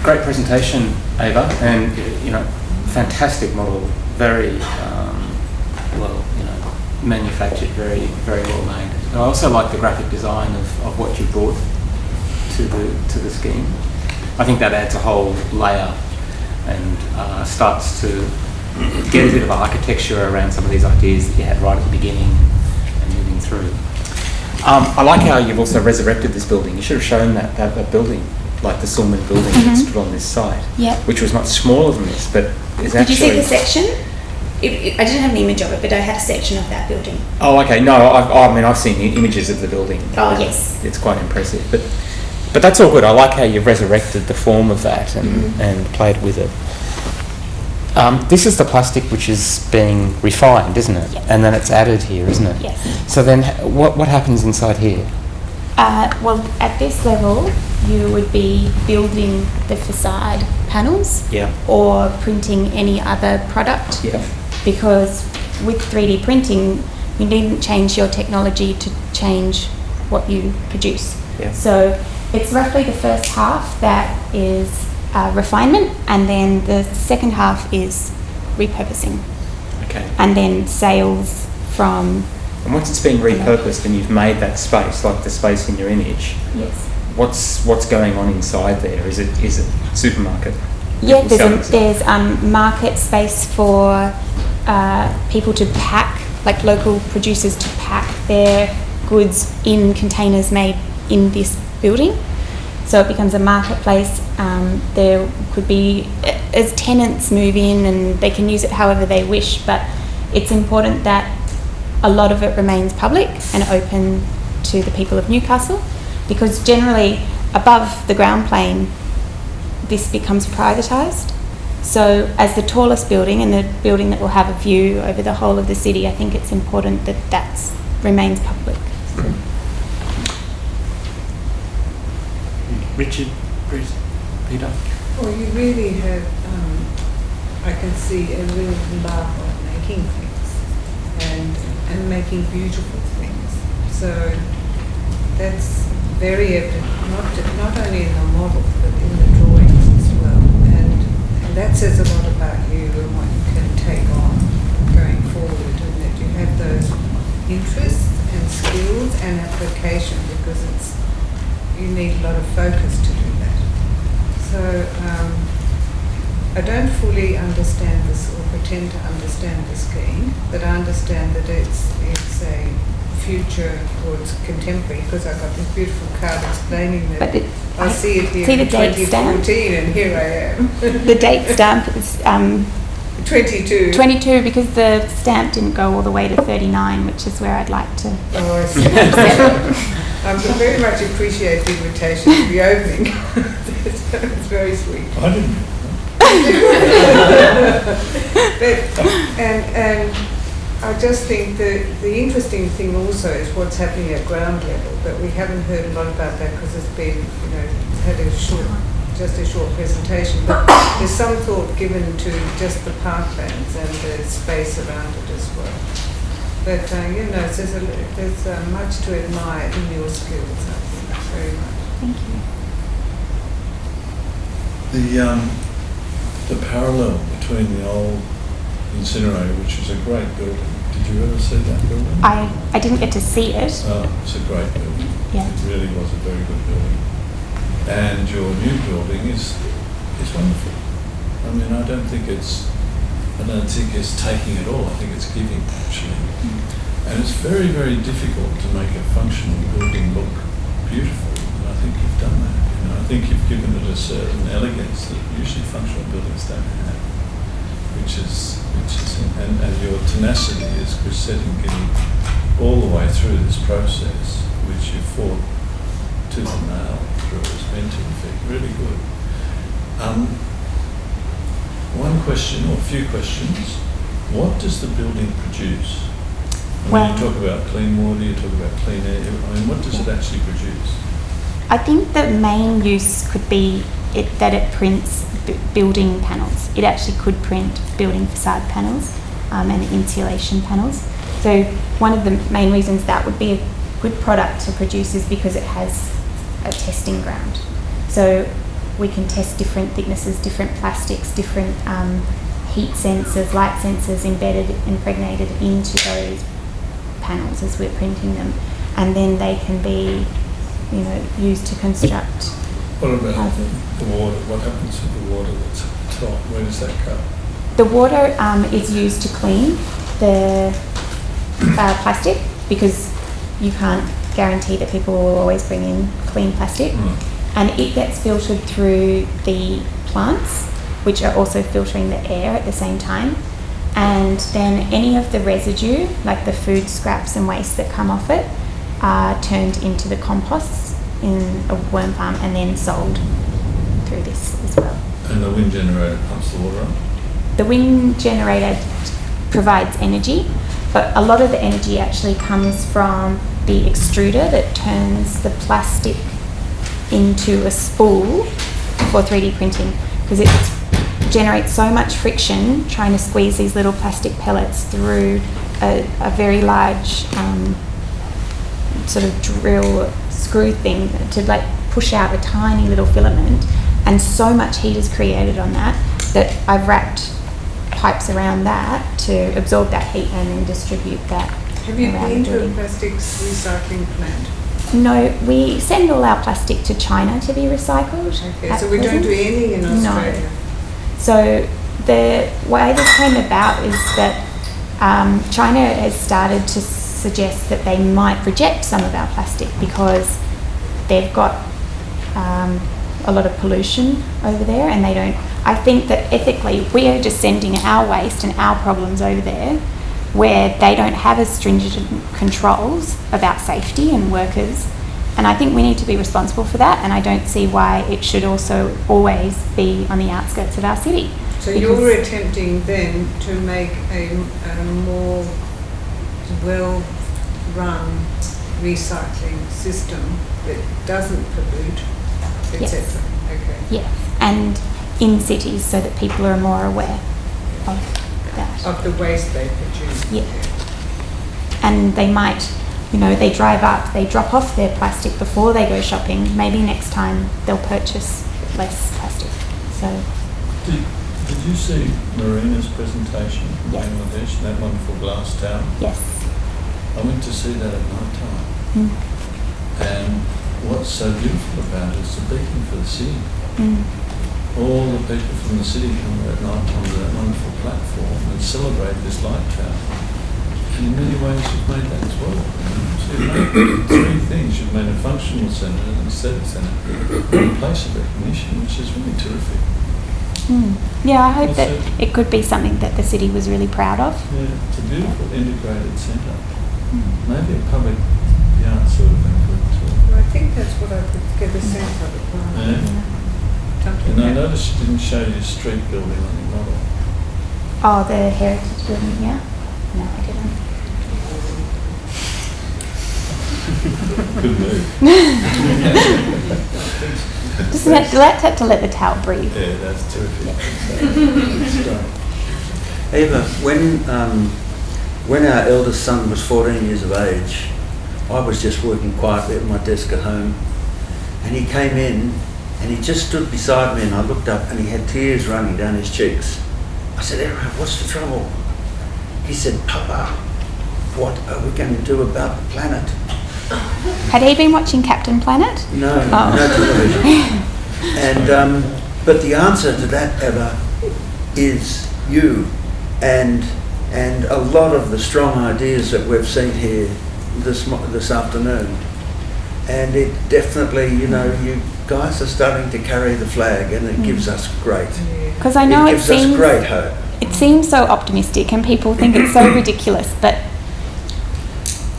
great presentation, Ava, and fantastic model, very well, manufactured, very, very well made. And I also like the graphic design of what you brought to the scheme. I think that adds a whole layer and starts to get a bit of architecture around some of these ideas that you had right at the beginning and moving through. I like how you've also resurrected this building. You should have shown that building, like the Silman building that stood on this site, which was much smaller than this, but is actually... Did you see the section? I didn't have an image of it, but I had a section of that building. Oh, okay. No, I've seen the images of the building. Oh, yes. It's quite impressive, but that's all good. I like how you've resurrected the form of that and played with it. This is the plastic which is being refined, isn't it? Yes. And then it's added here, isn't it? Yes. So then what happens inside here? Well, at this level, you would be building the facade panels or printing any other product. Yeah. Because with 3D printing, you needn't change your technology to change what you produce. Yeah. So it's roughly the first half that is refinement, and then the second half is repurposing. Okay. And then sales from... And once it's been repurposed and you've made that space, like the space in your image, Yes. What's going on inside there? Is it supermarket? Yeah, there's market space for people to pack, like local producers to pack their goods in containers made in this building. So it becomes a marketplace. There could be, as tenants move in, and they can use it however they wish, but it's important that a lot of it remains public and open to the people of Newcastle, because generally above the ground plane this becomes privatised. So as the tallest building and the building that will have a view over the whole of the city, I think it's important that that remains public. Richard, Peter? Well, you really have, I can see a real love of making things and making beautiful things. So that's very evident, not only in the model, but in the drawings as well. And that says a lot about you and what you can take on going forward, and that you have those interests and skills and application, because you need a lot of focus to do that. So I don't fully understand this or pretend to understand the scheme, but I understand that it's a future or it's contemporary, because I've got this beautiful card explaining that. I see it here in 2014 and here I am. The date stamp is 22. 22, because the stamp didn't go all the way to 39, which is where I'd like to. Oh, I see. I very much appreciate the invitation to the opening. It's very sweet. I didn't. And I just think that the interesting thing also is what's happening at ground level, but we haven't heard a lot about that because it's been, had just a short presentation. But there's some thought given to just the parklands and the space around it as well. But there's much to admire in your skills, I think, very much. Thank you. The parallel between the old incinerator, which was a great building. Did you ever see that building? I didn't get to see it. Oh, it's a great building. Yeah. It really was a very good building. And your new building is wonderful. I mean, I don't think it's taking it all. I think it's giving, actually. And it's very, very difficult to make a functional building look beautiful. And I think you've done that. I think you've given it a certain elegance that usually functional buildings don't have, and your tenacity, as Chris said, in getting all the way through this process, which you fought tooth and nail through, has been terrific, really good. One question, or a few questions. What does the building produce? When you talk about clean water, you talk about clean air. I mean, what does it actually produce? I think the main use could be that it prints building panels. It actually could print building facade panels and insulation panels. So one of the main reasons that would be a good product to produce is because it has a testing ground. So we can test different thicknesses, different plastics, different heat sensors, light sensors impregnated into those panels as we're printing them, and then they can be, used to construct. What about houses. the water? What happens to the water that's at the top? Where does that go? The water is used to clean the plastic, because you can't guarantee that people will always bring in clean plastic. And it gets filtered through the plants, which are also filtering the air at the same time. And then any of the residue, like the food scraps and waste that come off it, are turned into the composts in a worm farm and then sold through this as well. And the wind generator pumps the water up? The wind generator provides energy, but a lot of the energy actually comes from the extruder that turns the plastic into a spool for 3D printing, because it generates so much friction trying to squeeze these little plastic pellets through a very large sort of drill screw thing to push out a tiny little filament, and so much heat is created on that I've wrapped pipes around that to absorb that heat and then distribute that. Have you around been the to a building. plastics recycling plant? No, we send all our plastic to China to be recycled. Okay, at so we don't present. do anything in Australia. No. So the way this came about is that China has started to suggest that they might reject some of our plastic because they've got a lot of pollution over there, and they don't. I think that ethically we are just sending our waste and our problems over there, where they don't have as stringent controls about safety and workers. And I think we need to be responsible for that, and I don't see why it should also always be on the outskirts of our city. So you're attempting then to make a more well-run recycling system that doesn't pollute, Yes. etc. Okay. Yeah, and in cities so that people are more aware of that. Of the waste they produce. Yeah. And they might, they drive up, they drop off their plastic before they go shopping. Maybe next time they'll purchase less plastic. So. Did you see Marina's presentation in Yes. Bangladesh, that wonderful glass tower? Yes. I went to see that at night time. And what's so beautiful about it is the beacon for the city. All the people from the city come at night time to that wonderful platform and celebrate this light tower. And in many ways you've made that as well. So you've made three things. You've made a functional centre and a aesthetic centre and a place of recognition, which is really terrific. Yeah, I hope that it could be something that the city was really proud of. Yeah, it's a beautiful integrated centre. Maybe a public art sort of thing could too. Well, I think that's what I could get a sense of it. And I noticed you didn't show your street building on your model. Oh, the heritage building, yeah? No, I didn't. Good move. Just have to let the towel breathe. Yeah, that's terrific. That's great. Ava, when our eldest son was 14 years of age, I was just working quietly at my desk at home, and he came in and he just stood beside me, and I looked up and he had tears running down his cheeks. I said, "Aaron, what's the trouble?" He said, "Papa, what are we going to do about the planet?" Had he been watching Captain Planet? No, no television. And but the answer to that, Eva, is you, and a lot of the strong ideas that we've seen here this afternoon. And it definitely, you guys are starting to carry the flag, and it gives us great. Because I know it gives us great hope. It seems so optimistic, and people think it's so ridiculous, but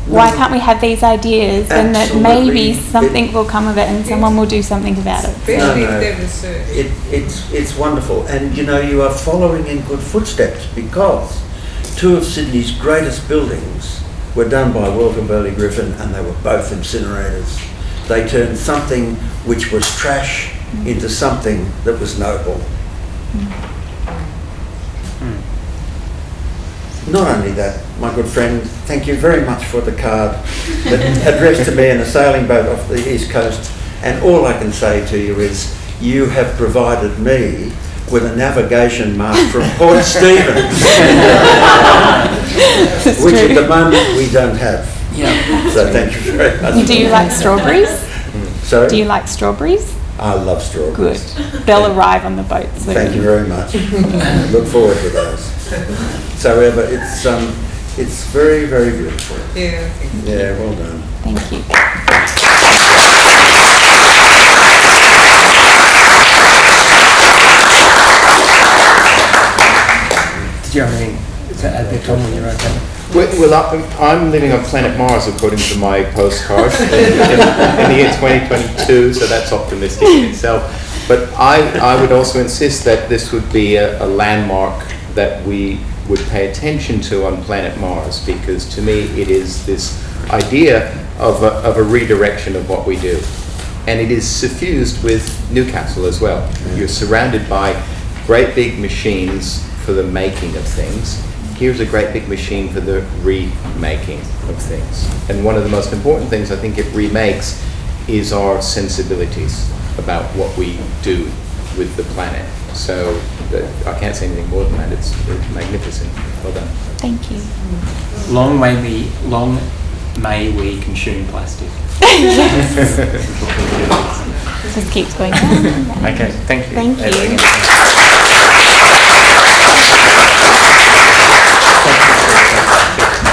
why can't we have these ideas and that maybe something will come of it and someone will do something about it? Especially if they're research. It's wonderful, and you are following in good footsteps, because two of Sydney's greatest buildings were done by Walter Burley Griffin, and they were both incinerators. They turned something which was trash into something that was noble. Not only that, my good friend, thank you very much for the card that addressed to me in a sailing boat off the East Coast, and all I can say to you is you have provided me with a navigation mark from Port Stephens, which at the moment we don't have. Yeah. So thank you very much. Do you like strawberries? Sorry? Do you like strawberries? I love strawberries. Good. They'll arrive on the boat soon. Thank you very much. Look forward to those. So Eva, it's very, very beautiful. Yeah. Yeah, well done. Thank you. Did you have anything to add there, Tom, when you're okay? Well, I'm living on planet Mars according to my postcard in the year 2022, so that's optimistic in itself. But I would also insist that this would be a landmark that we would pay attention to on planet Mars, because to me it is this idea of a redirection of what we do. And it is suffused with Newcastle as well. You're surrounded by great big machines for the making of things. Here's a great big machine for the remaking of things. And one of the most important things I think it remakes is our sensibilities about what we do with the planet. So I can't say anything more than that. It's magnificent. Well done. Thank you. Long may we consume plastic. Just keeps going on. Okay, thank you. Thank you. Ava, again.